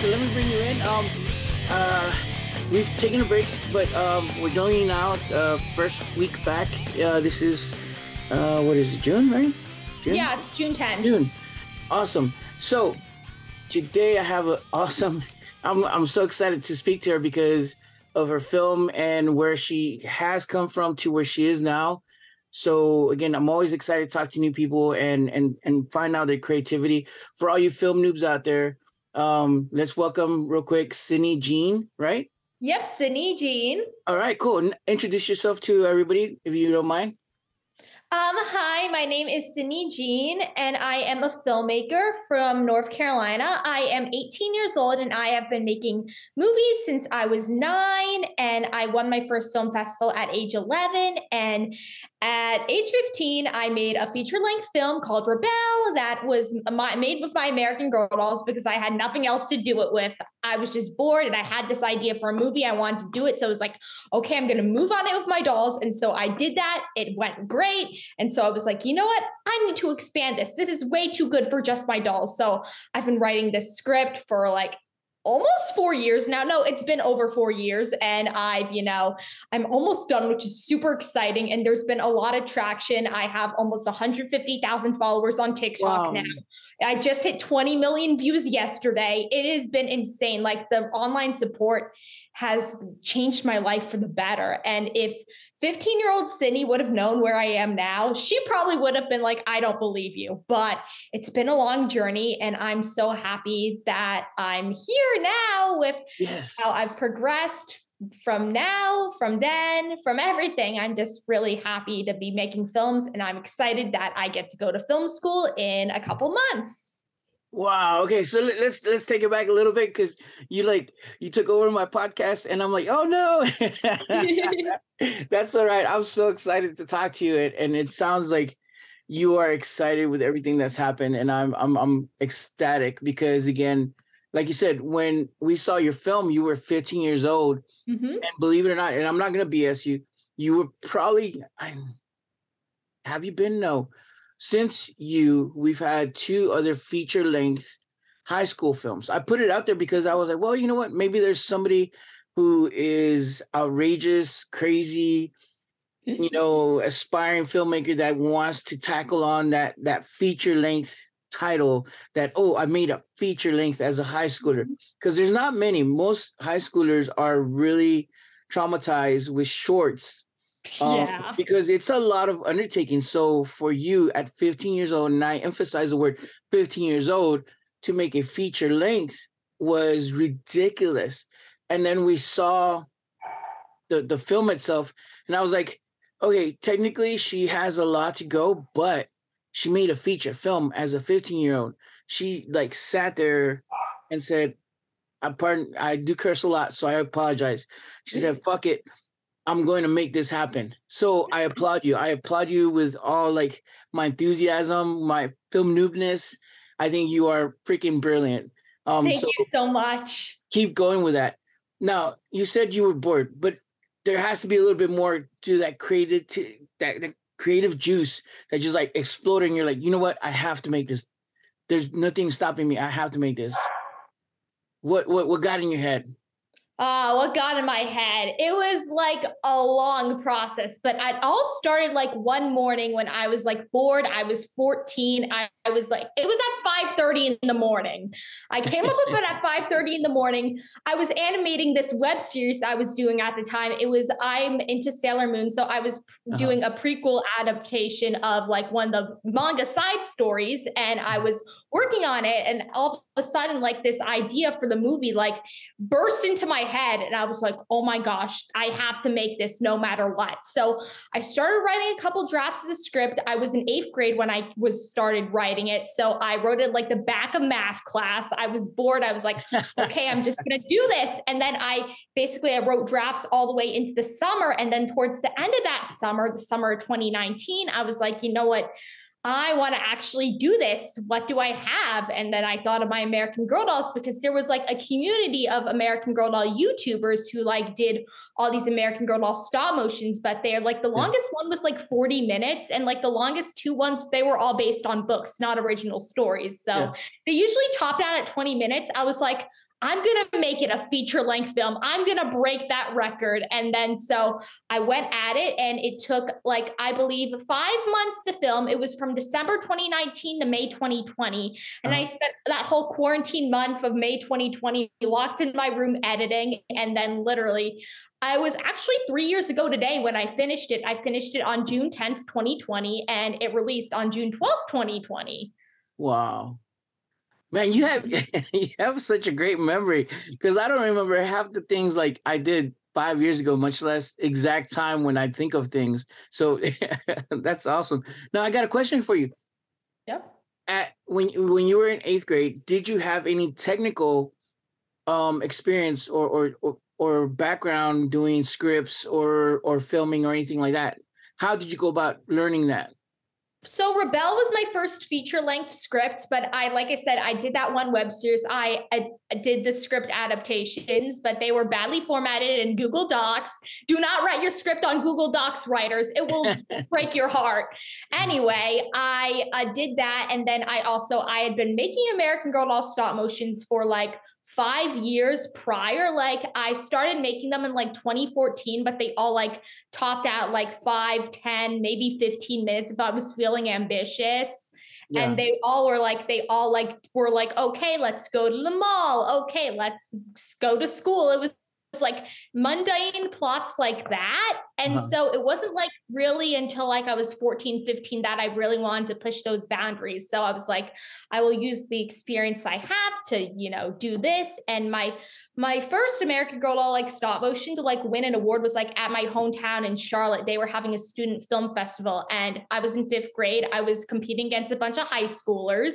so let me bring you in. We've taken a break, but we're joining now. First week back. This is what is it? June, right? June? Yeah, it's June 10th. June. Awesome. So today I have an awesome. I'm so excited to speak to her because of her film and where she has come from to where she is now. So again, I'm always excited to talk to new people and find out their creativity. For all you film noobs out there, let's welcome real quick Sydney Jean, right? Yep, Sydney Jean. All right, cool. Introduce yourself to everybody, if you don't mind. Hi, my name is Sydney Jean, and I am a filmmaker from North Carolina. I am 18 years old, and I have been making movies since I was 9, and I won my first film festival at age 11, and at age 15, I made a feature-length film called Rebelle that was made with my American Girl dolls because I had nothing else to do it with. I was just bored, and I had this idea for a movie. I wanted to do it, so I was like, okay, I'm going to move on it with my dolls, and so I did that. It went great. And so I was like, you know what? I need to expand this. This is way too good for just my dolls. So I've been writing this script for like almost 4 years now. No, it's been over 4 years. And I'm almost done, which is super exciting. And there's been a lot of traction. I have almost 150,000 followers on TikTok now. I just hit 20 million views yesterday. It has been insane. Like the online support has changed my life for the better. And if 15-year-old Sydney would have known where I am now, she probably would have been like, I don't believe you. But it's been a long journey, and I'm so happy that I'm here now with how I've progressed from then, from everything. I'm just really happy to be making films, and I'm excited that I get to go to film school in a couple months. Wow. Okay. So let's take it back a little bit because you took over my podcast and I'm like, oh no. That's all right. I'm so excited to talk to you, and it sounds like you are excited with everything that's happened, and I'm ecstatic because again, like you said, when we saw your film, you were 15 years old, and believe it or not, and I'm not gonna BS you, you were probably have you been? No. Since we've had 2 other feature-length high school films. I put it out there because I was like, well, you know what? Maybe there's somebody who is outrageous, crazy, aspiring filmmaker that wants to tackle on that feature-length title that, oh, I made a feature-length as a high schooler. Because there's not many. Most high schoolers are really traumatized with shorts. Because it's a lot of undertaking. So for you at 15 years old, and I emphasize the word 15 years old, to make a feature length was ridiculous. And then we saw the film itself, and I was like, okay, technically she has a lot to go, but she made a feature film as a 15-year-old. She sat there and said, I do curse a lot, so I apologize. She said, fuck it. I'm going to make this happen. So I applaud you. I applaud you with all my enthusiasm, my film noobness. I think you are freaking brilliant. Thank you so much. Keep going with that. Now, you said you were bored, but there has to be a little bit more to that that creative juice that just exploding. You're like, you know what? I have to make this. There's nothing stopping me. I have to make this. What got in your head? What got in my head? It was a long process, but it all started one morning when I was bored. I was 14. I was it was at 5:30 in the morning. I came up with it at 5:30 in the morning. I was animating this web series I was doing at the time. I'm into Sailor Moon. So I was doing a prequel adaptation of one of the manga side stories, and I was working on it. And all of a sudden, this idea for the movie, burst into my head, and I was like, oh my gosh, I have to make this no matter what. So I started writing a couple drafts of the script. I was in 8th grade when I started writing it. So I wrote it the back of math class. I was bored. I was like, okay, I'm just going to do this. And then I wrote drafts all the way into the summer. And then towards the end of that summer, the summer of 2019, I was like, you know what? I want to actually do this. What do I have? And then I thought of my American Girl dolls because there was a community of American Girl doll YouTubers who did all these American Girl doll stop motions, but they're the longest one was 40 minutes. And the longest 2 ones, they were all based on books, not original stories. So they usually topped out at 20 minutes. I was like, I'm going to make it a feature length film. I'm going to break that record. And then so I went at it, and it took like, I believe 5 months to film. It was from December 2019 to May 2020. And I spent that whole quarantine month of May 2020 locked in my room editing. And then literally, I was actually 3 years ago today when I finished it. I finished it on June 10th, 2020, and it released on June 12th, 2020. Wow. Man, you have you have such a great memory, because I don't remember half the things like I did 5 years ago, much less exact time when I think of things. So that's awesome. Now I got a question for you. Yep. When you were in eighth grade, did you have any technical experience or background doing scripts or filming or anything like that? How did you go about learning that? So Rebelle was my first feature length script, but like I said, I did that one web series. I did the script adaptations, but they were badly formatted in Google Docs. Do not write your script on Google Docs, writers. It will break your heart. Anyway, I did that. And then I had been making American Girl doll stop motions for like 5 years prior. Like I started making them in like 2014, but they all like topped out like 5, 10, maybe 15 minutes if I was feeling ambitious. Yeah. And they all were like, okay, let's go to the mall. Okay, let's go to school. It was like mundane plots like that. And so it wasn't like really until like I was 14, 15 that I really wanted to push those boundaries. So I was like, I will use the experience I have to, do this. And my first American Girl doll like stop motion to like win an award was like at my hometown in Charlotte. They were having a student film festival, and I was in 5th grade. I was competing against a bunch of high schoolers,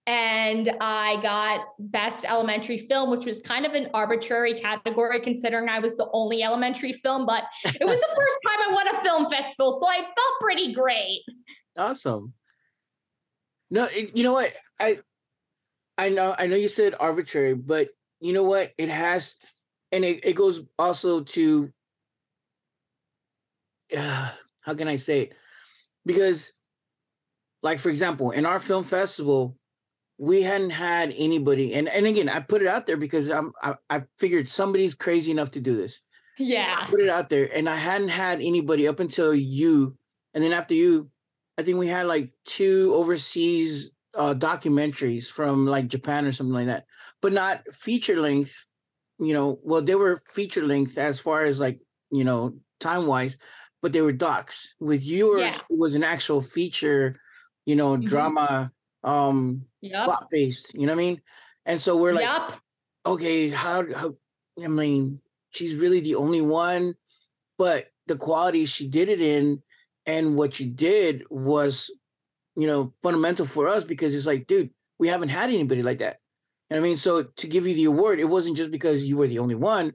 and I got best elementary film, which was kind of an arbitrary category considering I was the only elementary film, but it was the first time I won a film festival, so I felt pretty great. Awesome. No, you know what? I know you said arbitrary, but you know what? It has, and it goes also to how can I say it? Because, like for example, in our film festival, we hadn't had anybody, and again, I put it out there because I figured somebody's crazy enough to do this. Yeah. Put it out there, and I hadn't had anybody up until you, and then after you, I think we had like 2 overseas documentaries from like Japan or something like that, but not feature length. Well, they were feature length as far as like time wise, but they were docs. With yours, Yeah. it was an actual feature, drama, Yep. plot based. You know what I mean? And so we're like, Yep. okay, how? I mean, she's really the only one, but the quality she did it in, and what you did was, fundamental for us, because it's like, dude, we haven't had anybody like that. And I mean, so to give you the award, it wasn't just because you were the only one,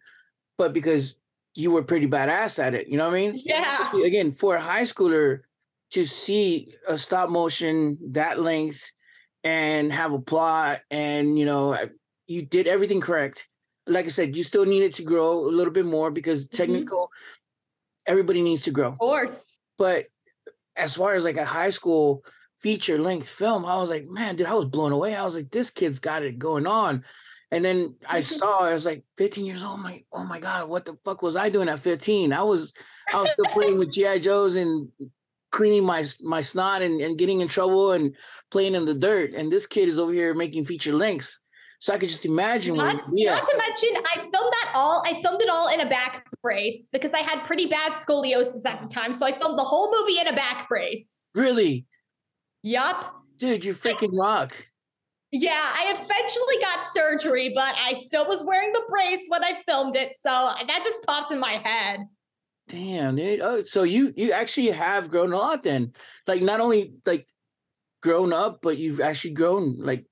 but because you were pretty badass at it. You know what I mean? Yeah. Again, for a high schooler to see a stop motion that length and have a plot, and you did everything correct. Like I said, you still needed to grow a little bit more, because technical, everybody needs to grow. Of course. But as far as like a high school feature length film, I was like, man, dude, I was blown away. I was like, this kid's got it going on. And then I was like 15 years old. I'm like, oh my God, what the fuck was I doing at 15? I was still playing with G.I. Joes and cleaning my snot and getting in trouble and playing in the dirt. And this kid is over here making feature lengths. So I could just imagine Not to mention, I filmed it all in a back brace because I had pretty bad scoliosis at the time. So I filmed the whole movie in a back brace. Really? Yup. Dude, you freaking rock. Yeah, I eventually got surgery, but I still was wearing the brace when I filmed it. So that just popped in my head. Damn, dude. Oh, so you actually have grown a lot then. Like, not only like grown up, but you've actually grown, like,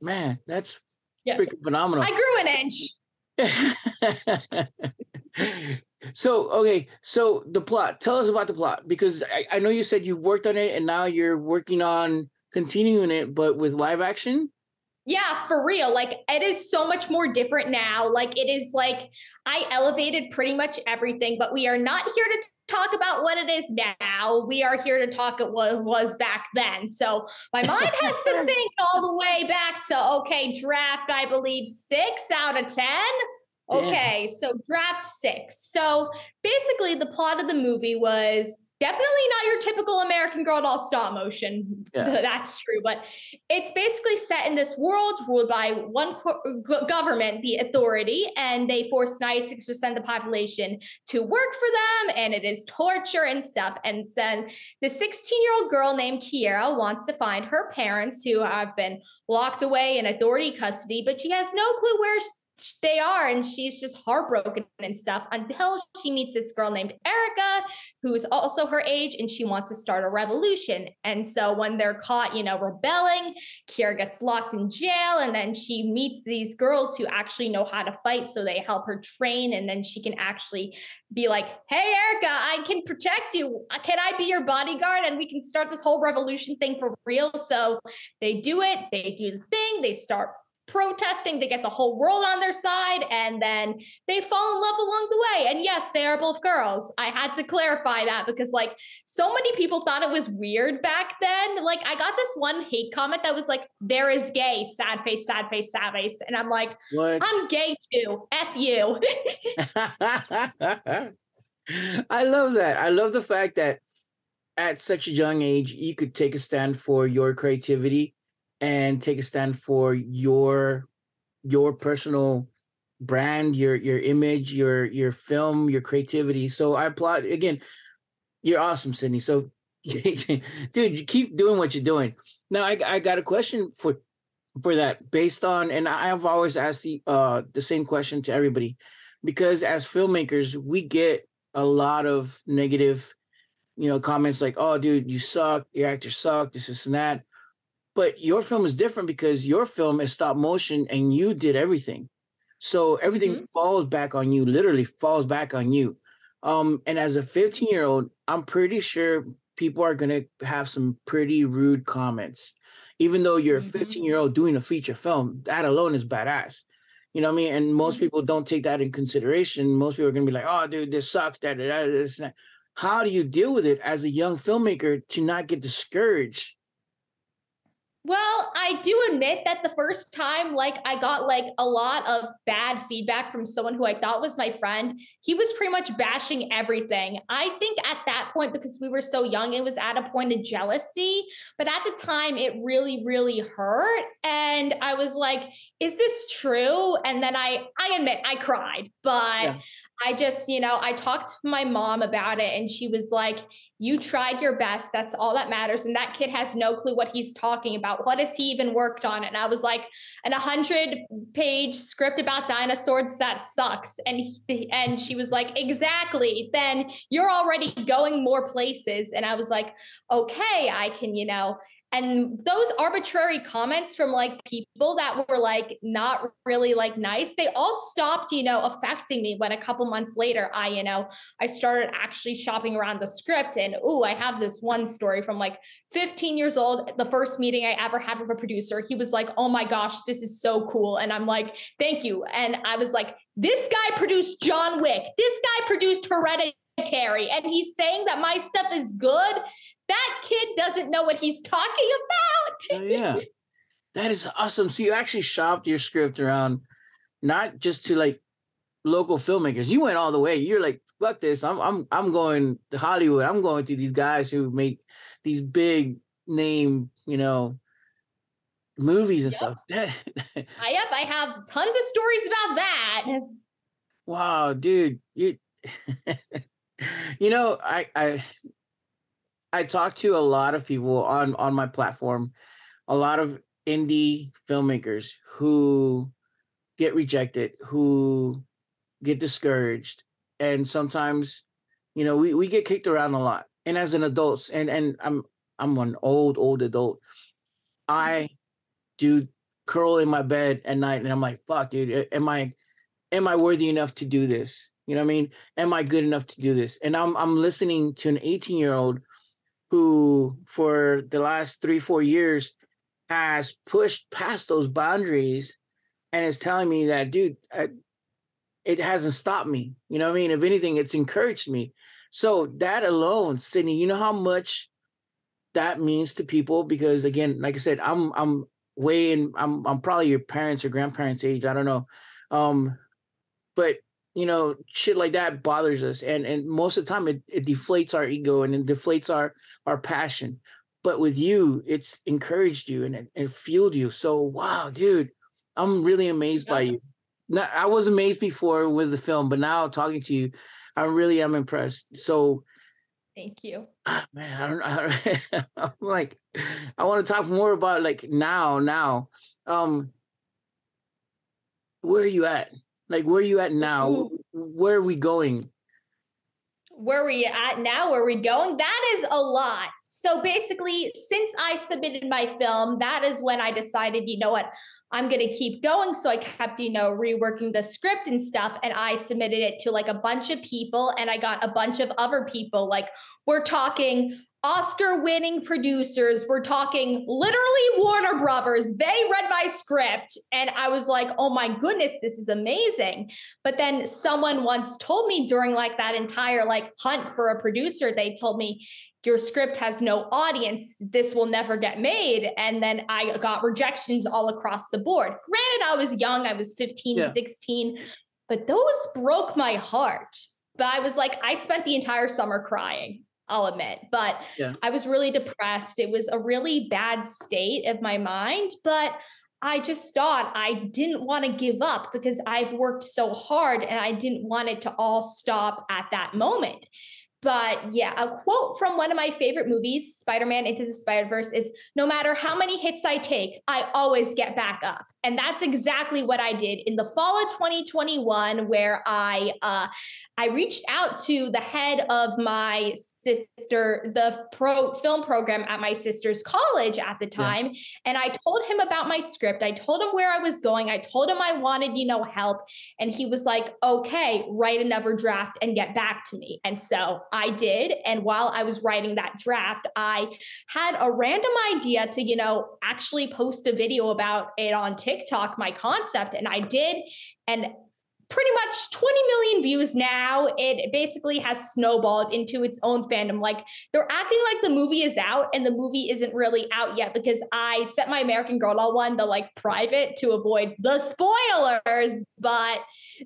man, that's freaking phenomenal. I grew an inch. So, okay. So the plot, tell us about the plot, because I know you said you worked on it and now you're working on continuing it, but with live action. Yeah, for real. Like, it is so much more different now. Like, it is like I elevated pretty much everything, but we are not here to talk about what it is now. We are here to talk at what it was back then. So my mind has to think all the way back to, okay, draft, I believe 6 out of 10. Damn. Okay, so draft 6. So basically, the plot of the movie was definitely not your typical American Girl doll stop motion. Yeah. That's true, but it's basically set in this world ruled by one government, the authority, and they force 96% of the population to work for them, and it is torture and stuff. And then the 16-year-old girl named Kiera wants to find her parents who have been locked away in authority custody, but she has no clue where they are, and she's just heartbroken and stuff until she meets this girl named Erica, who's also her age, and she wants to start a revolution. And so when they're caught, rebelling, Kiera gets locked in jail, and then she meets these girls who actually know how to fight, so they help her train, and then she can actually be like, hey, Erica, I can protect you. Can I be your bodyguard? And we can start this whole revolution thing for real. So they do it. They do the thing. They start protesting, they get the whole world on their side, and then they fall in love along the way. And yes, they are both girls. I had to clarify that because so many people thought it was weird back then. I got this one hate comment that was like, there is gay, sad face, sad face, sad face. And I'm like, what? I'm gay too. F you. I love that. I love the fact that at such a young age, you could take a stand for your creativity and take a stand for your personal brand, your image, your film, your creativity. So I applaud again. You're awesome, Sydney. So, dude, you keep doing what you're doing. Now, I got a question for that based on, and I have always asked the same question to everybody, because as filmmakers, we get a lot of negative, comments like, "Oh, dude, you suck. Your actors suck. This and that." But your film is different because your film is stop motion and you did everything. So everything falls back on you, literally falls back on you. And as a 15-year-old, I'm pretty sure people are going to have some pretty rude comments. Even though you're a 15-year-old doing a feature film, that alone is badass. You know what I mean? And most people don't take that in consideration. Most people are going to be like, oh, dude, this sucks, this, that. How do you deal with it as a young filmmaker to not get discouraged? Well, I do admit that the first time, I got a lot of bad feedback from someone who I thought was my friend. He was pretty much bashing everything. I think at that point, because we were so young, it was at a point of jealousy. But at the time, it really, really hurt. And I was like, is this true? And then I admit I cried, but I just, I talked to my mom about it, and she was like, you tried your best. That's all that matters. And that kid has no clue what he's talking about. What has he even worked on? And I was like, an 100-page script about dinosaurs, that sucks. And she was like, exactly. Then you're already going more places. And I was like, okay, I can, and those arbitrary comments from people that were not really nice, they all stopped, affecting me when a couple months later, I started actually shopping around the script. And I have this one story from 15 years old. The first meeting I ever had with a producer, he was like, oh my gosh, this is so cool. And I'm like, thank you. And I was like, this guy produced John Wick. This guy produced Hereditary. And he's saying that my stuff is good. That kid doesn't know what he's talking about. Oh, yeah. That is awesome. So you actually shopped your script around, not just to local filmmakers. You went all the way. You're like, fuck this. I'm going to Hollywood. I'm going to these guys who make these big name, movies and stuff. I have tons of stories about that. Wow, dude. I talk to a lot of people on my platform, a lot of indie filmmakers who get rejected, who get discouraged. And sometimes, we get kicked around a lot. And as an adult, and I'm an old adult, I do curl in my bed at night and I'm like, fuck, dude, am I worthy enough to do this? You know what I mean? Am I good enough to do this? And I'm listening to an 18-year-old who for the last 3-4 years has pushed past those boundaries and is telling me that, dude, it hasn't stopped me. You know what I mean? If anything, it's encouraged me. So that alone, Sydney, you know how much that means to people? Because again, like I said, I'm way in, I'm probably your parents or grandparents' age. I don't know. Um, but you know, shit like that bothers us. And most of the time it deflates our ego and it deflates our passion. But with you, it's encouraged you and it fueled you. So wow, dude, I'm really amazed by Yep. you. Now, I was amazed before with the film, but now talking to you, I really am impressed. So Thank you. man, I'm like, I want to talk more about like now. Um, where are you at? Like, where are you at now? Ooh. Where are we going? Where are we at now? Where are we going? That is a lot. So basically, since I submitted my film, that is when I decided, you know what, I'm going to keep going. So I kept, reworking the script and stuff. And I submitted it to like a bunch of people and I got a bunch of other people. Like, we're talking Oscar winning producers. We're talking literally Warner Brothers. They read my script and I was like, oh my goodness, this is amazing. But then someone once told me during like that entire like hunt for a producer, they told me, your script has no audience. This will never get made. And then I got rejections all across the board. Granted, I was young, I was 15, Yeah. 16, but those broke my heart. But I was like, I spent the entire summer crying, I'll admit. But Yeah. I was really depressed. It was a really bad state of my mind. But I just thought I didn't want to give up because I've worked so hard and I didn't want it to all stop at that moment. But yeah, a quote from one of my favorite movies, Spider-Man Into the Spider-Verse, is no matter how many hits I take, I always get back up. And that's exactly what I did in the fall of 2021, where I reached out to the head of my sister, the film program at my sister's college at the Yeah. time. And I told him about my script. I told him where I was going. I told him I wanted, help. And he was like, okay, write another draft and get back to me. And so I did. And while I was writing that draft, I had a random idea to, actually post a video about it on TikTok, my concept. And I did. And pretty much 20 million views now. It basically has snowballed into its own fandom. Like, they're acting like the movie is out and the movie isn't really out yet because I set my American Girl doll one to like private to avoid the spoilers, but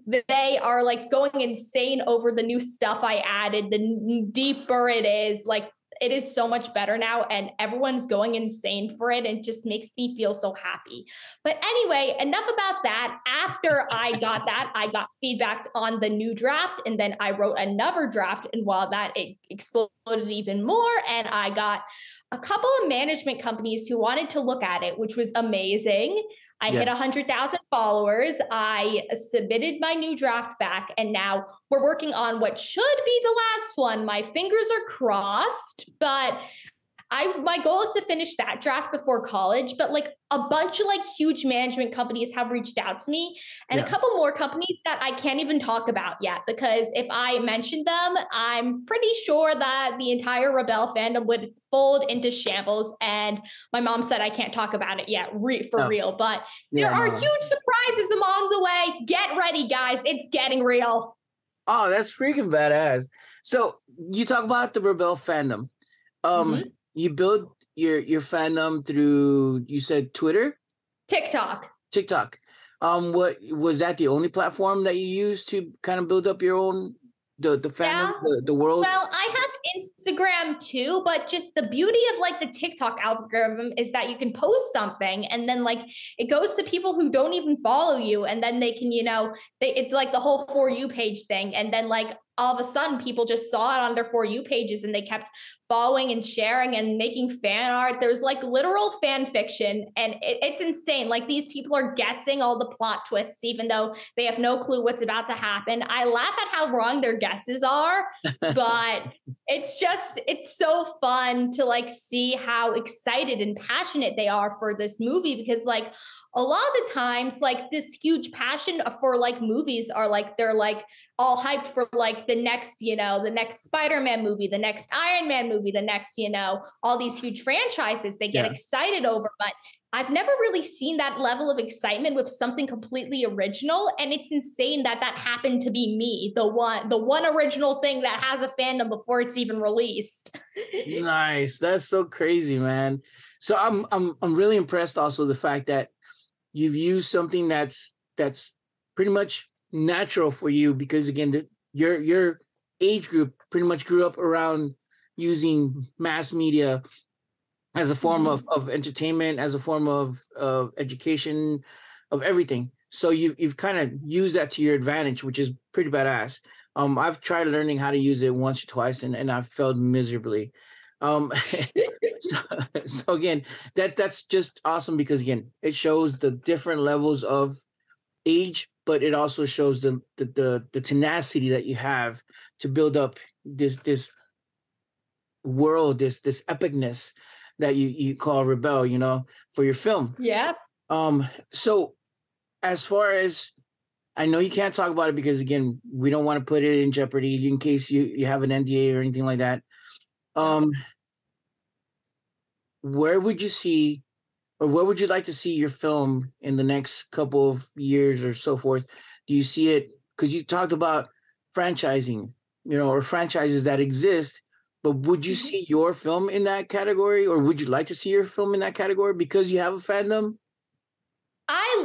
they are like going insane over the new stuff I added. The deeper it is, like, it is so much better now and everyone's going insane for it. It just makes me feel so happy. But anyway, enough about that. After I got that, I got feedback on the new draft and then I wrote another draft. And while that, it exploded even more. And I got a couple of management companies who wanted to look at it, which was amazing. I hit 100,000 followers. I submitted my new draft back, and now we're working on what should be the last one. My fingers are crossed, but my goal is to finish that draft before college, but like a bunch of like huge management companies have reached out to me and a couple more companies that I can't even talk about yet, because if I mention them, I'm pretty sure that the entire Rebelle fandom would fold into shambles. And my mom said I can't talk about it yet for real, but there are huge surprises along the way. Get ready, guys. It's getting real. Oh, that's freaking badass. So you talk about the Rebelle fandom. You build your fandom through, you said Twitter? TikTok. What was that the only platform that you used to kind of build up your own the fandom, the world? Well, I have Instagram too, but just the beauty of like the TikTok algorithm is that you can post something and then like it goes to people who don't even follow you, and then they can, it's like the whole For You page thing, and then like all of a sudden people just saw it on their For You pages and they kept following and sharing and making fan art. There's like literal fan fiction, and it's insane. Like, these people are guessing all the plot twists, even though they have no clue what's about to happen. I laugh at how wrong their guesses are, but it's so fun to like see how excited and passionate they are for this movie, because like a lot of the times, like, this huge passion for like movies are like, they're like all hyped for like the next, the next Spider-Man movie, the next Iron Man movie, the next, all these huge franchises they get Yeah. excited over. But I've never really seen that level of excitement with something completely original. And it's insane that that happened to be me, the one original thing that has a fandom before it's even released. Nice. That's so crazy, man. So I'm really impressed also the fact that you've used something that's pretty much natural for you because again your age group pretty much grew up around using mass media as a form of entertainment, as a form of education, of everything. So you've kind of used that to your advantage, which is pretty badass. I've tried learning how to use it once or twice, and I've failed miserably. Um, so, so again, that's just awesome because again, it shows the different levels of age, but it also shows the tenacity that you have to build up this world, this epicness that you call Rebelle, for your film. Yeah. So as far as I know, you can't talk about it because again, we don't want to put it in jeopardy in case you have an NDA or anything like that. Yeah. Um, where would you see, or where would you like to see your film in the next couple of years or so forth? Do you see it? Because you talked about franchising, or franchises that exist, but would you see your film in that category, or would you like to see your film in that category because you have a fandom? I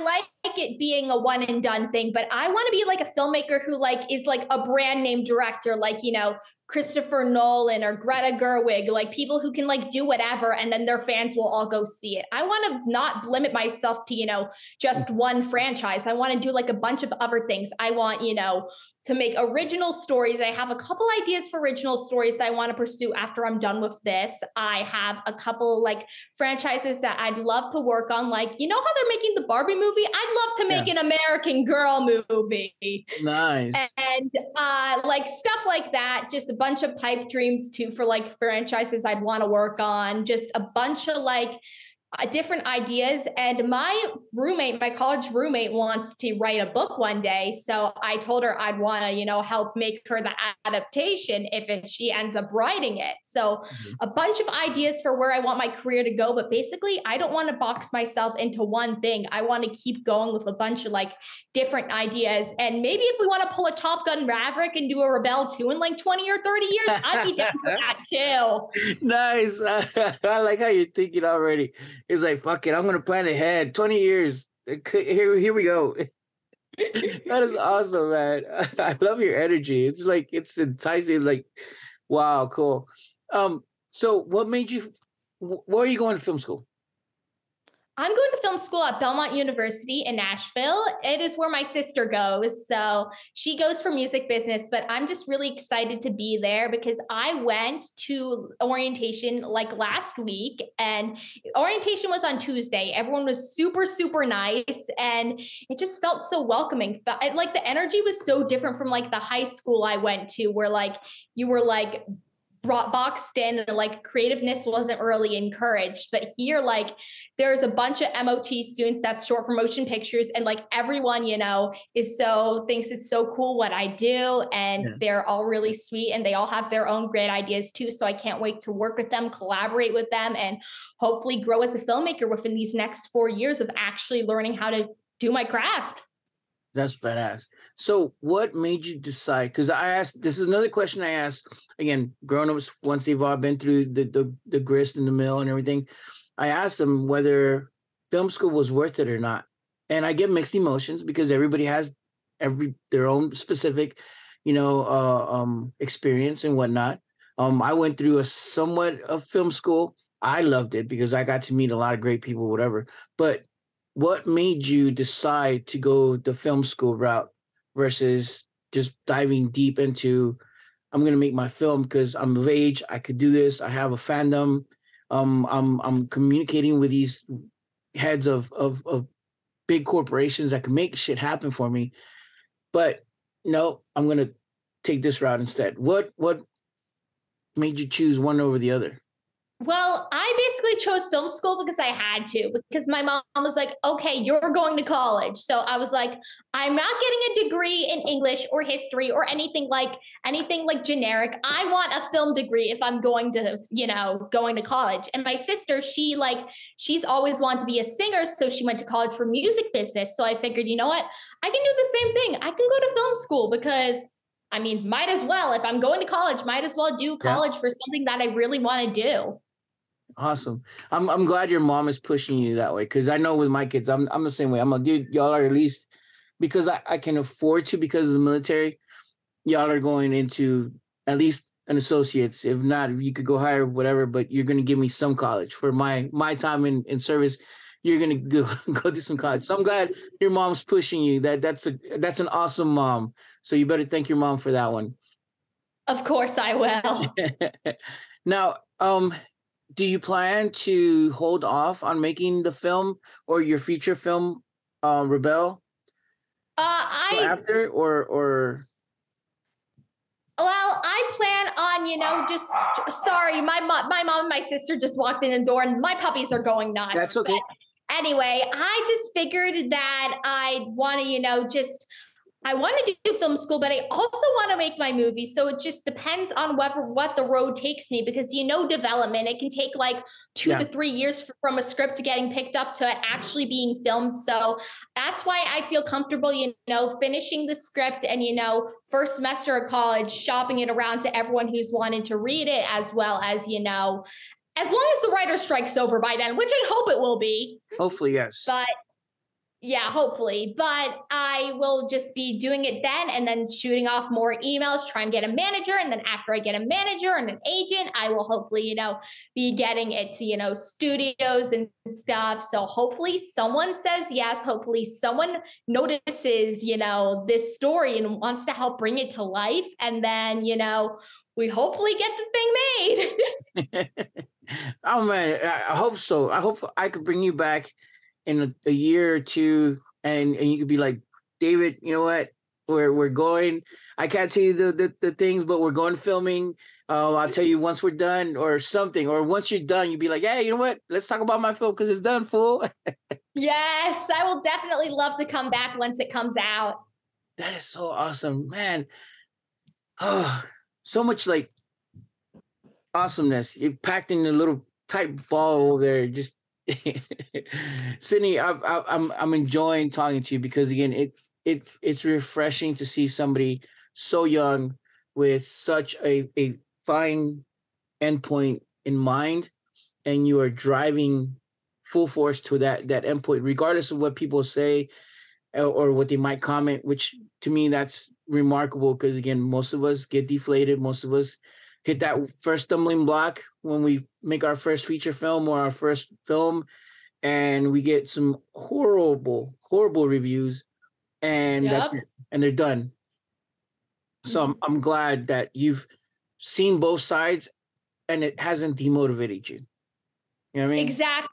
like it being a one and done thing, but I want to be like a filmmaker who like is like a brand name director, like, Christopher Nolan or Greta Gerwig, like people who can like do whatever and then their fans will all go see it. I want to not limit myself to, just one franchise. I want to do like a bunch of other things. I want, to make original stories. I have a couple ideas for original stories that I want to pursue after I'm done with this. I have a couple like franchises that I'd love to work on. Like, how they're making the Barbie movie? I'd love to Yeah. make an American Girl movie. Nice. And like stuff like that, just a bunch of pipe dreams too for like franchises I'd want to work on, just a bunch of like different ideas. And my college roommate wants to write a book one day. So I told her I'd want to, help make her the adaptation if she ends up writing it. So a bunch of ideas for where I want my career to go. But basically, I don't want to box myself into one thing. I want to keep going with a bunch of like different ideas. And maybe if we want to pull a Top Gun Maverick and do a Rebelle 2 in like 20 or 30 years, I'd be down for that too. Nice. I like how you're thinking already. It's like, fuck it, I'm gonna plan ahead. 20 years. Here we go. That is awesome, man. I love your energy. It's like it's enticing. Like, wow, cool. So what made you? Where are you going to film school? I'm going to film school at Belmont University in Nashville. It is where my sister goes. So she goes for music business, but I'm just really excited to be there because I went to orientation like last week and orientation was on Tuesday. Everyone was super, super nice and it just felt so welcoming. Like the energy was so different from like the high school I went to where like you were like brought boxed in and like creativeness wasn't really encouraged. But here, like there's a bunch of MOT students that's short for motion pictures, and like everyone, thinks it's so cool what I do, and Yeah. they're all really sweet and they all have their own great ideas too. So I can't wait to work with them, collaborate with them, and hopefully grow as a filmmaker within these next 4 years of actually learning how to do my craft. That's badass. So, what made you decide? Because I asked. This is another question I asked. Again, grown ups once they've all been through the grist and the mill and everything. I asked them whether film school was worth it or not, and I get mixed emotions because everybody has their own specific, experience and whatnot. I went through a somewhat of film school. I loved it because I got to meet a lot of great people, whatever. But what made you decide to go the film school route versus just diving deep into I'm going to make my film because I'm of age, I could do this, I have a fandom, I'm communicating with these heads of big corporations that can make shit happen for me, but no, I'm going to take this route instead. What made you choose one over the other? Well, I basically chose film school because I had to, because my mom was like, okay, you're going to college. So I was like, I'm not getting a degree in English or history or anything like generic. I want a film degree if I'm going to, going to college. And my sister, she's always wanted to be a singer, so she went to college for music business. So I figured, you know what? I can do the same thing. I can go to film school because I mean, might as well. If I'm going to college, might as well do Yeah. college for something that I really want to do. Awesome. I'm glad your mom is pushing you that way, because I know with my kids, I'm the same way. I'm like, dude, y'all are at least, because I can afford to, because of the military, y'all are going into at least an associate's. If not, if you could go higher, whatever, but you're gonna give me some college for my time in service. You're gonna go go do some college. So I'm glad your mom's pushing you. That's an awesome mom. So you better thank your mom for that one. Of course I will. Now, do you plan to hold off on making the film or your feature film, Rebelle, till I after, or well, I plan on, just sorry, my mom and my sister just walked in the door and my puppies are going that's nuts. okay? Anyway, I just figured that I want to, just I wanted to do film school, but I also want to make my movie. So it just depends on what the road takes me, because development, it can take like two Yeah. to 3 years from a script to getting picked up to actually being filmed. So that's why I feel comfortable, finishing the script and first semester of college, shopping it around to everyone who's wanted to read it, as well as as long as the writer strike's over by then, which I hope it will be. Hopefully, yes. But yeah, hopefully. But I will just be doing it then and then shooting off more emails, try and get a manager. And then after I get a manager and an agent, I will hopefully, be getting it to, studios and stuff. So hopefully someone says yes. Hopefully someone notices, this story and wants to help bring it to life. And then, we hopefully get the thing made. Oh man, I hope so. I hope I could bring you back in a year or two, and you could be like, David, you know what? We're going. I can't tell you the things, but we're going filming. I'll tell you once we're done, or something. Or once you're done, you'd be like, hey, you know what? Let's talk about my film because it's done, fool. Yes, I will definitely love to come back once it comes out. That is so awesome, man. Oh, so much like awesomeness. You packed in a little tight ball over there. Just Sydney, I'm enjoying talking to you, because again, it's refreshing to see somebody so young with such a fine endpoint in mind, and you are driving full force to that endpoint, regardless of what people say, or what they might comment. Which to me, that's remarkable, because again, most of us get deflated. Most of us hit that first stumbling block when we make our first feature film or our first film, and we get some horrible reviews, and that's Yep. it, and they're done. So I'm glad that you've seen both sides, and it hasn't demotivated you. You know what I mean? Exactly.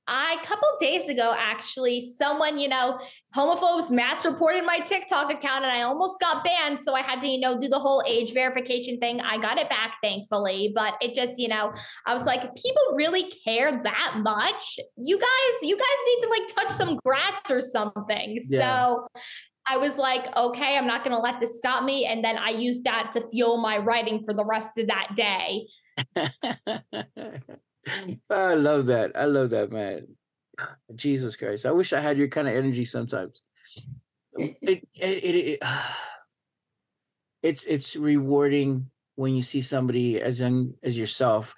A couple days ago, actually, someone, homophobes mass reported my TikTok account and I almost got banned. So I had to, do the whole age verification thing. I got it back, thankfully. But it just, I was like, people really care that much? You guys need to like touch some grass or something. Yeah. So I was like, okay, I'm not going to let this stop me. And then I used that to fuel my writing for the rest of that day. I love that. I love that, man. Jesus Christ. I wish I had your kind of energy sometimes. It it's rewarding when you see somebody as young as yourself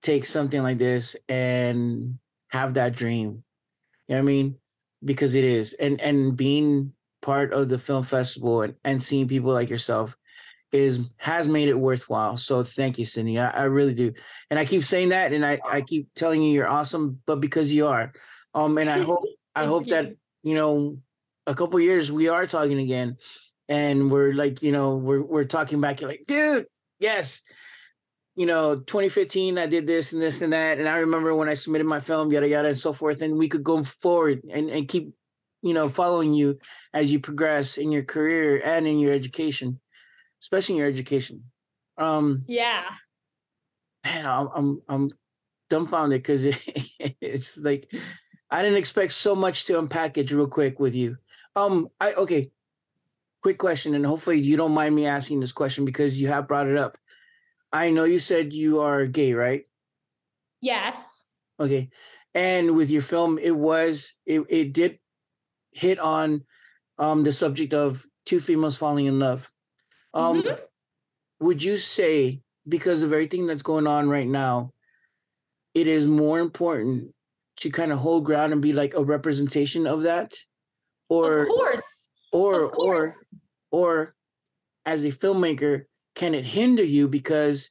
take something like this and have that dream. You know what I mean? Because it is. And being part of the film festival, and seeing people like yourself has made it worthwhile. So thank you, Sydney. I really do. And I keep saying that, and I keep telling you you're awesome, but because you are. And I hope that, a couple years we are talking again, and we're like, we're talking back. You're like, dude, yes. 2015, I did this and this and that. And I remember when I submitted my film, yada, yada, and so forth. And we could go forward and keep, following you as you progress in your career and in your education, especially in your education. Yeah. Man, I'm dumbfounded because it's like I didn't expect so much to unpackage real quick with you. Okay, quick question, and hopefully you don't mind me asking this question because you have brought it up. I know you said you are gay, right? Yes. Okay. And with your film, it did hit on the subject of two females falling in love. Um, Mm-hmm. would you say because of everything that's going on right now, it is more important to kind of hold ground and be like a representation of that? Of Or course. or Of or course. or as a filmmaker, can it hinder you because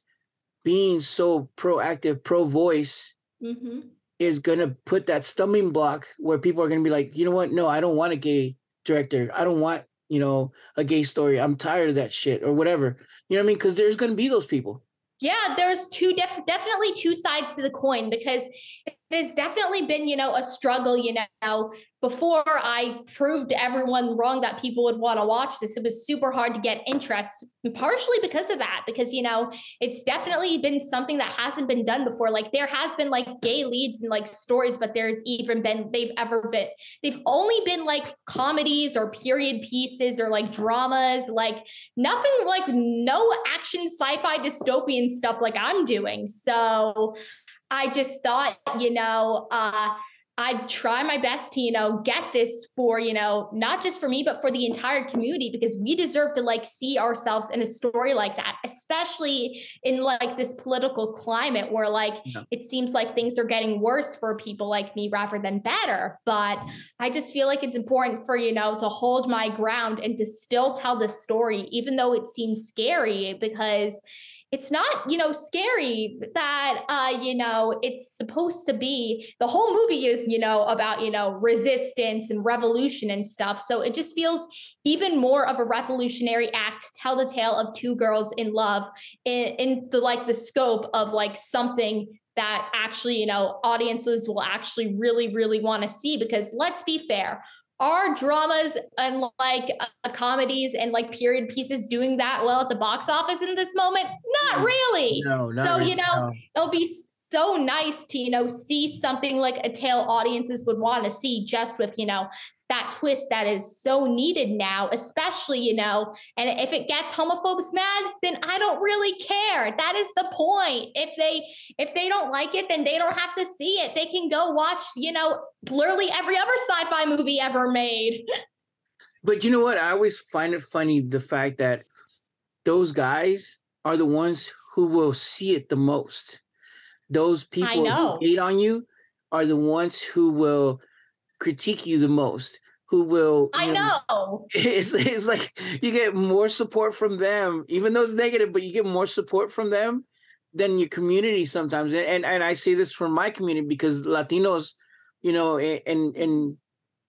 being so proactive, pro voice Mm-hmm. is gonna put that stumbling block where people are gonna be like, you know what? No, I don't want a gay director. I don't want, a gay story. I'm tired of that shit or whatever. You know what I mean? Because there's gonna be those people. Yeah, there's definitely two sides to the coin because it has definitely been, a struggle, before I proved everyone wrong that people would want to watch this. It was super hard to get interest, and partially because of that, because, it's definitely been something that hasn't been done before. Like there has been like gay leads and like stories, but they've only been like comedies or period pieces or like dramas, like nothing like no action sci-fi dystopian stuff like I'm doing. So I just thought, I'd try my best to, get this for, not just for me, but for the entire community, because we deserve to like see ourselves in a story like that, especially in like this political climate where like Yeah. it seems like things are getting worse for people like me rather than better. But I just feel like it's important for, to hold my ground and to still tell the story, even though it seems scary, because it's not, scary that, it's supposed to be, the whole movie is, about, resistance and revolution and stuff. So it just feels even more of a revolutionary act to tell the tale of two girls in love in the, like the scope of like something that actually, audiences will actually really, really want to see. Because let's be fair, are dramas and like comedies and like period pieces doing that well at the box office in this moment? Not really. No, not So, really. No. it'll be so nice to, see something like a tale audiences would want to see, just with, that twist that is so needed now, especially, and if it gets homophobes mad, then I don't really care. That is the point. If they don't like it, then they don't have to see it. They can go watch, literally every other sci-fi movie ever made. But you know what? I always find it funny the fact that those guys are the ones who will see it the most. Those I people who know. hate on you are the ones who will critique you the most, who will, I know. it's like you get more support from them, even though it's negative, but you get more support from them than your community sometimes. And I say this from my community because Latinos, and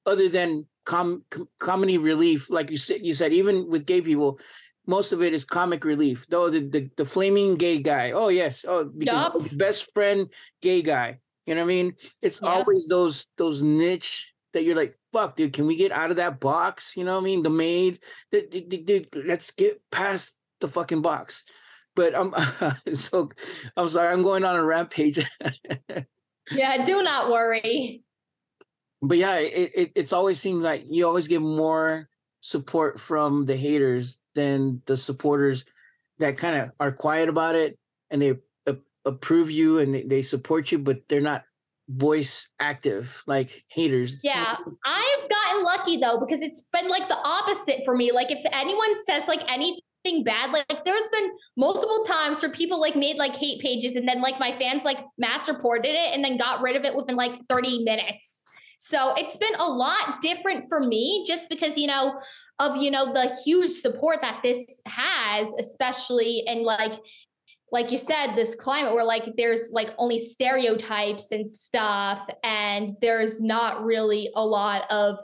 other than comedy relief, like you said, even with gay people, most of it is comic relief. Though the flaming gay guy, oh yes, oh because Yup. the best friend gay guy. You know what I mean? It's Yep. always those niche that you're like, fuck, dude, can we get out of that box? You know what I mean? The maid, dude, let's get past the fucking box. But so I'm sorry, I'm going on a rampage. Yeah, do not worry. But yeah, it's always seemed like you always get more support from the haters than the supporters that kind of are quiet about it and they approve you and they support you, but they're not voice active like haters. Yeah, I've gotten lucky though, because it's been like the opposite for me. Like if anyone says like anything bad, like there's been multiple times where people like made like hate pages and then like my fans like mass reported it and then got rid of it within like 30 minutes. So it's been a lot different for me, just because, of, the huge support that this has, especially in like you said, this climate where like there's like only stereotypes and stuff, and there's not really a lot of,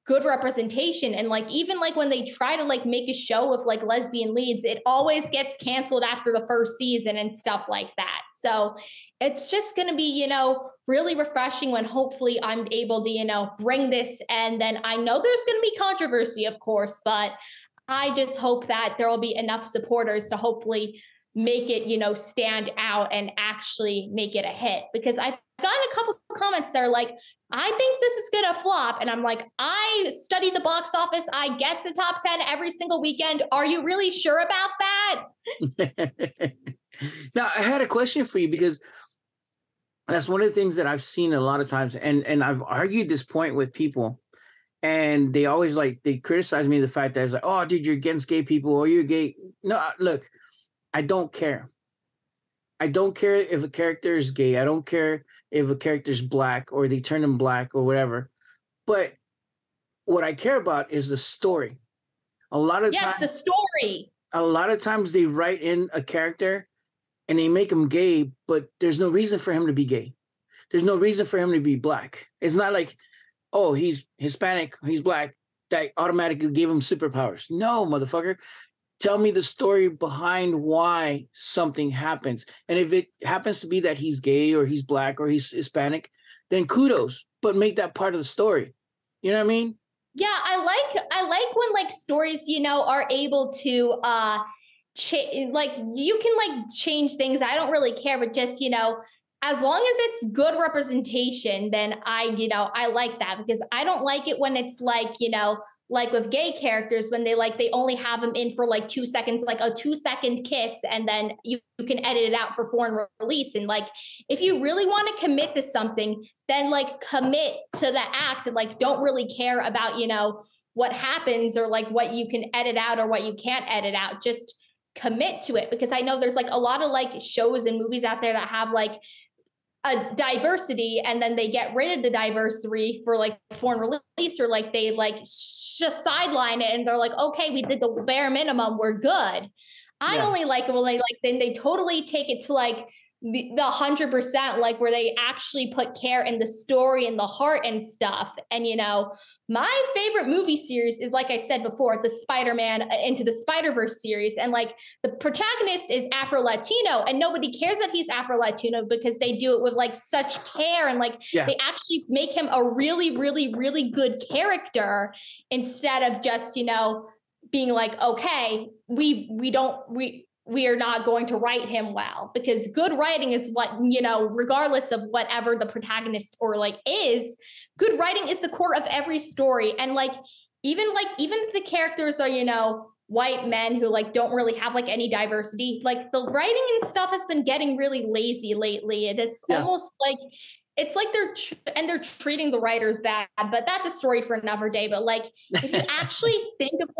good representation. And like even like when they try to like make a show of like lesbian leads, it always gets canceled after the first season and stuff like that. So it's just going to be, really refreshing when hopefully I'm able to, bring this. And then I know there's going to be controversy, of course, but I just hope that there will be enough supporters to hopefully make it, stand out and actually make it a hit. Because I've gotten a couple of comments that are like, I think this is gonna flop. And I'm like, I study the box office. I guess the top 10 every single weekend. Are you really sure about that? Now, I had a question for you, because that's one of the things that I've seen a lot of times, and I've argued this point with people, and they always they criticize me the fact that it's like, oh, dude, you're against gay people, or you're gay. No, look, I don't care. I don't care if a character is gay. I don't care if a character is black or they turn them black or whatever. But what I care about is the story. A lot of yes, times, the story. A lot of times they write in a character and they make him gay, but there's no reason for him to be gay. There's no reason for him to be black. It's not like, oh, he's Hispanic, he's black, that automatically gave him superpowers. No, motherfucker. Tell me the story behind why something happens. And if it happens to be that he's gay or he's black or he's Hispanic, then kudos, but make that part of the story. You know what I mean? Yeah, I like when stories, are able to you can change things. I don't really care, but just, as long as it's good representation, then I like that, because I don't like it when it's like with gay characters, when they only have them in for 2 seconds, like a 2-second kiss, and then you can edit it out for foreign release. And if you really want to commit to something, then commit to the act, and don't really care about, what happens, or what you can edit out or what you can't edit out. Just commit to it, because I know there's a lot of shows and movies out there that have a diversity, and then they get rid of the diversity for foreign release, or they sideline it, and they're like, okay, we did the bare minimum, we're good. I only like it when then they totally take it to the 100%, where they actually put care in the story and the heart and stuff. And my favorite movie series is, like I said before, the Spider-Man Into the Spider-Verse series. And the protagonist is Afro-Latino, and nobody cares that he's Afro-Latino, because they do it with such care, and they actually make him a really, really, really good character, instead of just, being okay, we are not going to write him well. Because good writing is what, regardless of whatever the protagonist or is, good writing is the core of every story. And even if the characters are, white men who don't really have any diversity, the writing and stuff has been getting really lazy lately. And it's almost it's they're treating the writers bad, but that's a story for another day. But if you actually think of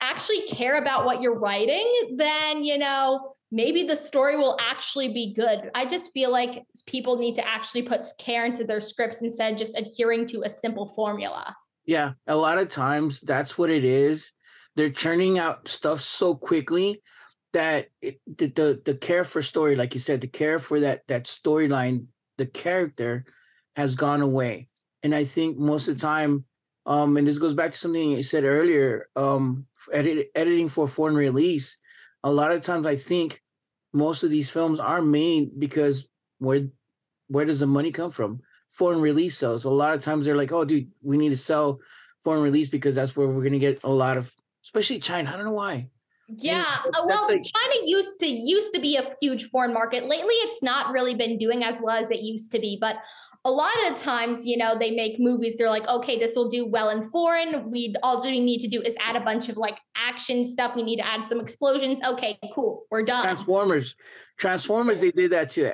actually care about what you're writing, then maybe the story will actually be good. I just feel like people need to actually put care into their scripts instead of just adhering to a simple formula. Yeah, a lot of times that's what it is. They're churning out stuff so quickly that the care for story, like you said, the care for that storyline, the character has gone away. And I think most of the time, and this goes back to something you said earlier, editing for foreign release. A lot of times I think most of these films are made because where does the money come from? Foreign release sales. A lot of times they're like, oh, dude, we need to sell foreign release because that's where we're going to get a lot of, especially China. I don't know why. Yeah, China used to be a huge foreign market. Lately, it's not really been doing as well as it used to be. But a lot of times, they make movies. They're like, okay, this will do well in foreign. All we need to do is add a bunch of action stuff. We need to add some explosions. Okay, cool, we're done. Transformers, they did that too.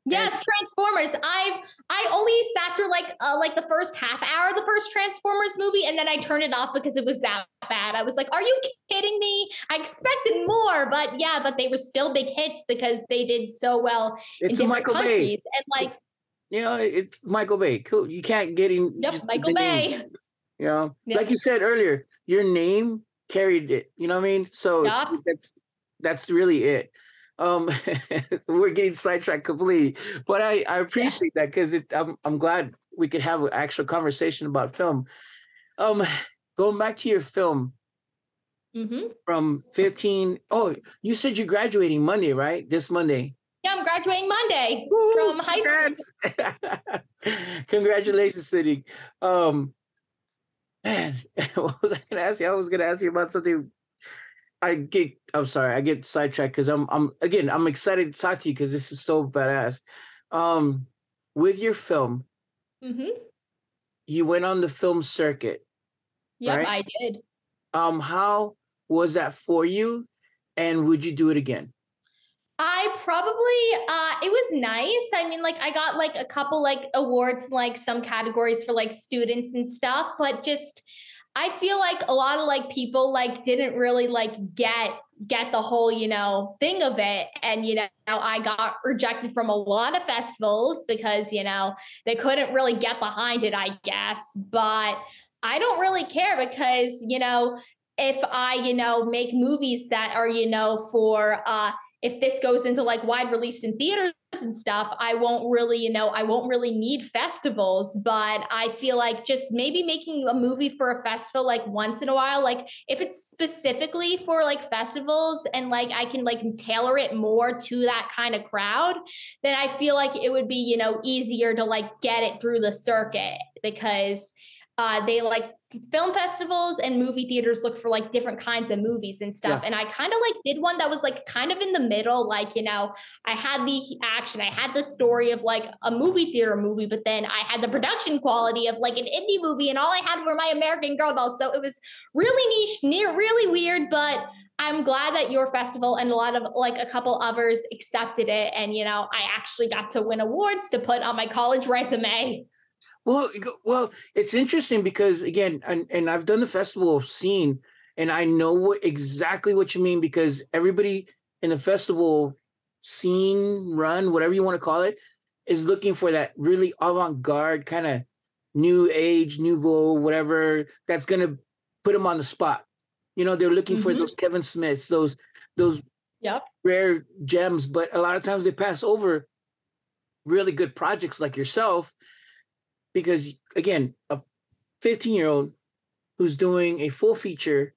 Yes, Transformers. I only sat through the first half hour of the first Transformers movie, and then I turned it off because it was that bad. I was like, are you kidding me? I expected more, but they were still big hits because they did so well in different countries. Bay. And it's Michael Bay. Cool. You can't get him. Yep, Michael Bay. Like you said earlier, your name carried it. You know what I mean? So that's really it. We're getting sidetracked completely, but I appreciate that, because I'm glad we could have an actual conversation about film. Going back to your film from 15. Oh, you said you're graduating Monday, right? This Monday. Yeah, I'm graduating Monday from high school. Congratulations, Sydney. Man, what was I going to ask you? I was going to ask you about something. I'm sorry, I get sidetracked because I'm excited to talk to you because this is so badass. Um, with your film, Mm-hmm. you went on the film circuit, Yep, right? I did. How was that for you? And would you do it again? I probably it was nice. I mean, like I got like a couple like awards, like some categories for like students and stuff, but just I feel like a lot of like people like didn't really like get the whole, thing of it. And I got rejected from a lot of festivals because, they couldn't really get behind it, I guess. But I don't really care because, if I, make movies that are, for if this goes into like wide release in theaters and stuff, I won't really need festivals. But I feel like just maybe making a movie for a festival like once in a while, like if it's specifically for like festivals and like I can like tailor it more to that kind of crowd, then I feel like it would be, easier to like get it through the circuit because they like film festivals and movie theaters look for like different kinds of movies and stuff. Yeah. And I kind of like did one that was like kind of in the middle. Like, I had the action, I had the story of like a movie theater movie, but then I had the production quality of like an indie movie, and all I had were my American Girl dolls. So it was really niche, really weird, but I'm glad that your festival and a lot of like a couple others accepted it. And, I actually got to win awards to put on my college resume. Well, it's interesting because again, and I've done the festival scene, and I know exactly what you mean because everybody in the festival scene run, whatever you want to call it, is looking for that really avant-garde kind of new age, nouveau, whatever that's gonna put them on the spot. They're looking for Mm-hmm. those Kevin Smiths, those Yep. rare gems, but a lot of times they pass over really good projects like yourself because again, a 15-year-old who's doing a full feature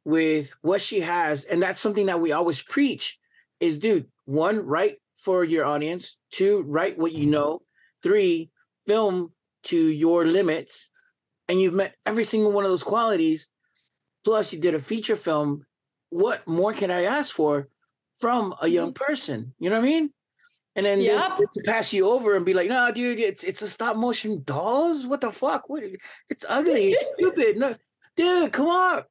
with what she has, and that's something that we always preach is, dude, one, write for your audience, two, write what you know, three, film to your limits, and you've met every single one of those qualities, plus you did a feature film. What more can I ask for from a young person? You know what I mean? And then Yep. to pass you over and be like, no, dude, it's a stop motion dolls. What the fuck? What? It's ugly. It's stupid. No, dude, come on.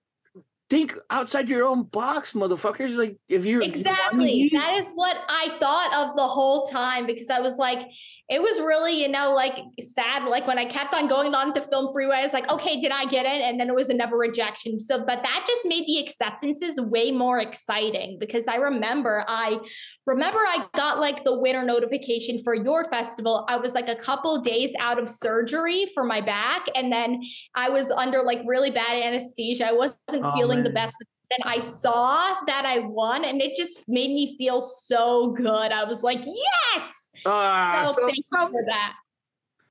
Think outside your own box, motherfuckers. Like if you're wanting Exactly. these, That is what I thought of the whole time because I was like, it was really, like sad. Like when I kept on going on to Film Freeway, I was like, okay, did I get it? And then it was another rejection. So, but that just made the acceptances way more exciting because I remember I got like the winner notification for your festival. I was like a couple days out of surgery for my back. And then I was under like really bad anesthesia. I wasn't oh feeling the man. best. Then I saw that I won and it just made me feel so good. I was like, yes. So So thank you for that.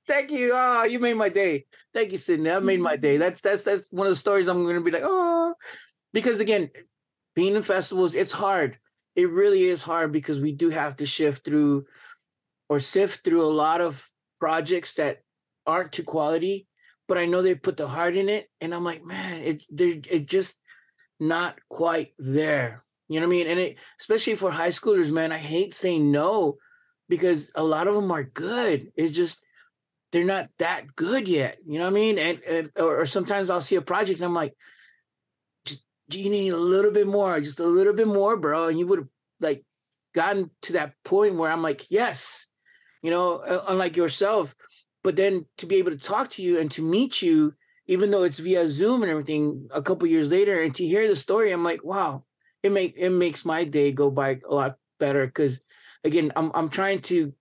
thank you. Oh, you made my day. Thank you, Sydney. That made my day. That's one of the stories I'm gonna be like, oh, because again, being in festivals, it's hard. It really is hard because we do have to shift through or sift through a lot of projects that aren't to quality, but I know they put the heart in it, and I'm like, man, it just not quite there. You know what I mean? And it, especially for high schoolers, man, I hate saying no because a lot of them are good. It's just they're not that good yet. You know what I mean? And or sometimes I'll see a project and I'm like, just you need a little bit more, just a little bit more, bro. And you would have like gotten to that point where I'm like, yes, unlike yourself. But then to be able to talk to you and to meet you, even though it's via Zoom and everything, a couple years later, and to hear the story, I'm like, wow, it makes my day go by a lot better. Because again, I'm trying to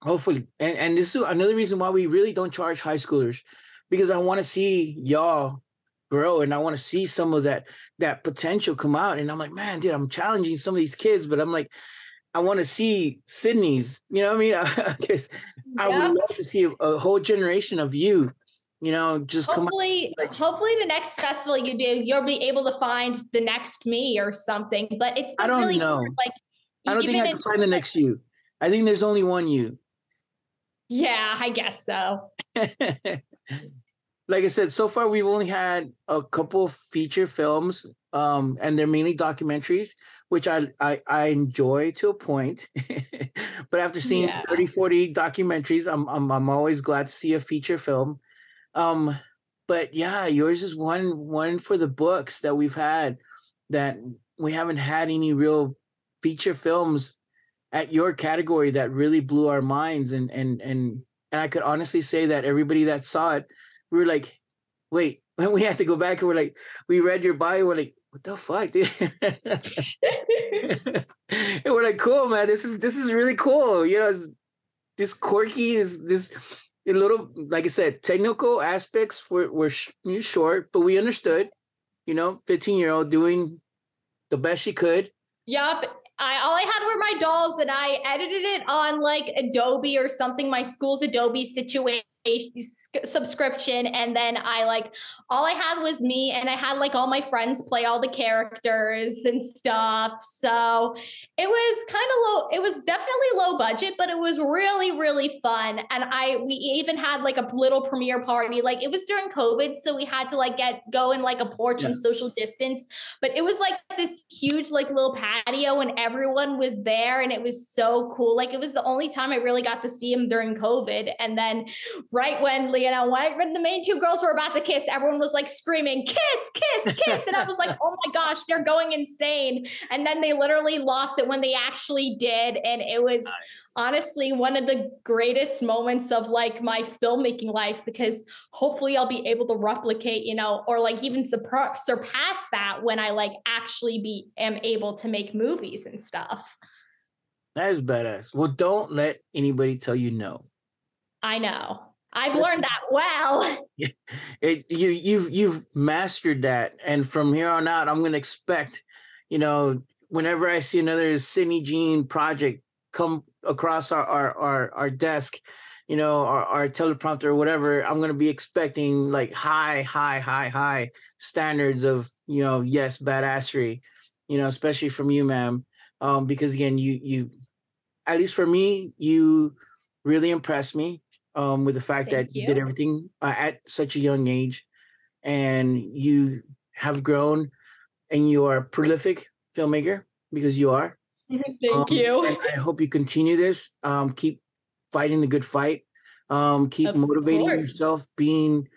hopefully, and this is another reason why we really don't charge high schoolers, because I want to see y'all grow and I want to see some of that potential come out. And I'm like, man, dude, I'm challenging some of these kids, but I'm like, I want to see Sydney's, you know what I mean? I guess I would Yep. love to see a whole generation of you, just come out. Like, Hopefully the next festival you do, you'll be able to find the next me or something. But it's I been don't really hard. know. Like I don't think even I in can find the next you. I think there's only one you. yeah, I guess so. like I said, so far we've only had a couple feature films, and they're mainly documentaries, which I enjoy to a point. But after seeing Yeah. 30, 40 documentaries, I'm always glad to see a feature film. Um, but yeah, yours is one for the books that we've had, that we haven't had any real feature films at your category that really blew our minds. And I could honestly say that everybody that saw it, we were like, wait, when we had to go back and we're like, we read your bio, we're like, what the fuck, dude? And we're like, cool, man. This is really cool. This quirky is this a little, like I said, technical aspects were short, but we understood. 15-year-old doing the best she could. Yup. All I had were my dolls, and I edited it on like Adobe or something, my school's Adobe situation subscription, and then I like all I had was me, and I had like all my friends play all the characters and stuff. So it was kind of low. It was definitely low budget, but it was really really fun. And we even had like a little premiere party. Like it was during COVID, so we had to like go in like a porch and social distance. But it was like this huge like little patio, and everyone was there, and it was so cool. Like it was the only time I really got to see him during COVID. And then right when when the main two girls were about to kiss, everyone was like screaming, kiss, kiss, kiss. And I was like, oh my gosh, they're going insane. And then they literally lost it when they actually did. And it was honestly one of the greatest moments of like my filmmaking life, because hopefully I'll be able to replicate, or like even surpass that when I like actually am able to make movies and stuff. That is badass. Well, don't let anybody tell you no. I know. I've learned that well. You've mastered that, and from here on out, I'm going to expect, whenever I see another Sydney Jean project come across our desk, our teleprompter or whatever, I'm going to be expecting like high standards of, yes, badassery, especially from you, ma'am, because again, you at least for me, you really impressed me, with the fact Thank that you did you. everything at such a young age, and you have grown, and you are a prolific filmmaker, because you are. Thank you. And I hope you continue this. Keep fighting the good fight. Keep Of motivating course. yourself, being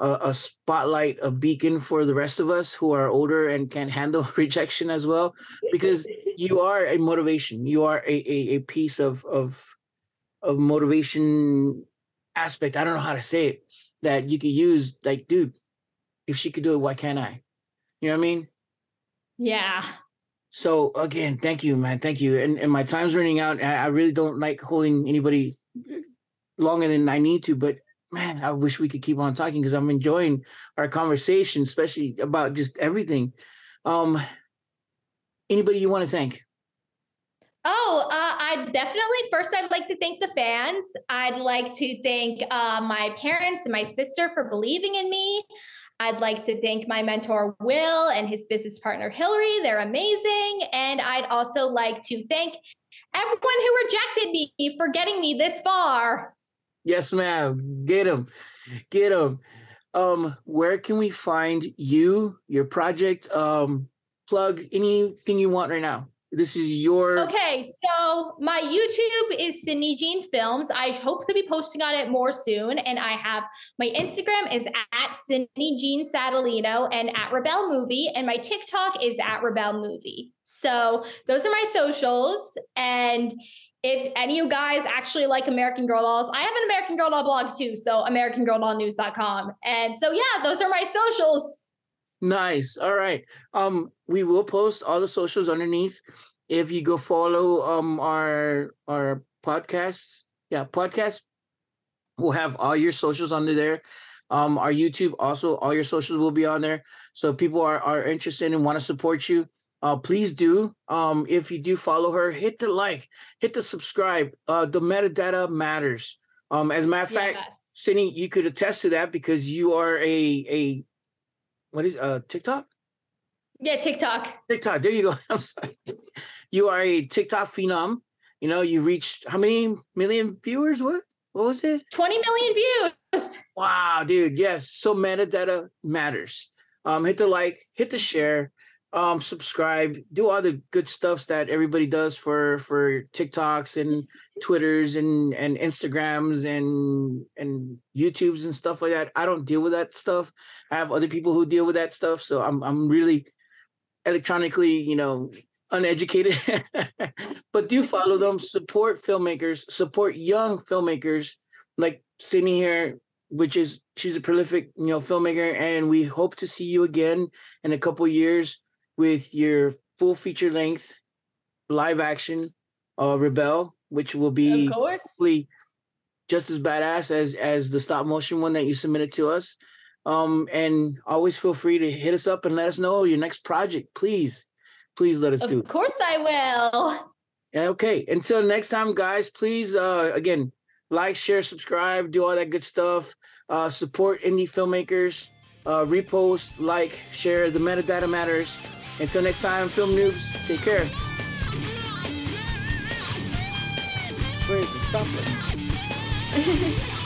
a spotlight, a beacon for the rest of us who are older and can't handle rejection as well, because you are a motivation. You are a piece of motivation aspect. I don't know how to say it, that you could use. Like, dude, if she could do it, why can't I? You know what I mean? Yeah. So again, thank you, man. Thank you. And my time's running out. I really don't like holding anybody longer than I need to, but man, I wish we could keep on talking, because I'm enjoying our conversation, especially about just everything. Um, Anybody you want to thank? Oh, I'd like to thank the fans. I'd like to thank my parents and my sister for believing in me. I'd like to thank my mentor, Will, and his business partner, Hillary. They're amazing. And I'd also like to thank everyone who rejected me for getting me this far. Yes, ma'am. Get him. Get him. Where can we find you, your project? Plug anything you want right now. This is your. Okay, so my YouTube is Sydney Jean Films. I hope to be posting on it more soon. And I have my Instagram is at Sydney Jean Satalino and at Rebelle Movie. And my TikTok is at Rebelle Movie. So those are my socials. And if any of you guys actually like American Girl Dolls, I have an American Girl Doll blog too. So AmericanGirlDollNews.com. And so, yeah, those are my socials. Nice. All right. We will post all the socials underneath. If you go follow our podcasts, yeah, podcast, we'll have all your socials under there. Our YouTube also, all your socials will be on there. So if people are interested and want to support you, please do. If you do follow her, hit the like, hit the subscribe. The metadata matters. As a matter of fact, Sydney, you could attest to that, because you are a what is TikTok? Yeah, TikTok. TikTok. There you go. I'm sorry. You are a TikTok phenom. You reached how many million viewers? What was it? 20 million views. Wow, dude. Yes. So metadata matters. Hit the like, hit the share, subscribe, do all the good stuffs that everybody does for TikToks and Twitters and Instagrams and YouTubes and stuff like that. I don't deal with that stuff. I have other people who deal with that stuff. So I'm really electronically, uneducated. But do follow them, support filmmakers, support young filmmakers like Sydney here, she's a prolific, filmmaker, and we hope to see you again in a couple years with your full feature length live action Rebelle, which will Of be course. hopefully just as badass as the stop motion one that you submitted to us. And always feel free to hit us up and let us know your next project. Please let us do it. Of course I will. Okay, until next time, guys, please, again, like, share, subscribe, do all that good stuff. Support indie filmmakers. Repost, like, share. The metadata matters. Until next time, film noobs, take care. Where's the stop button?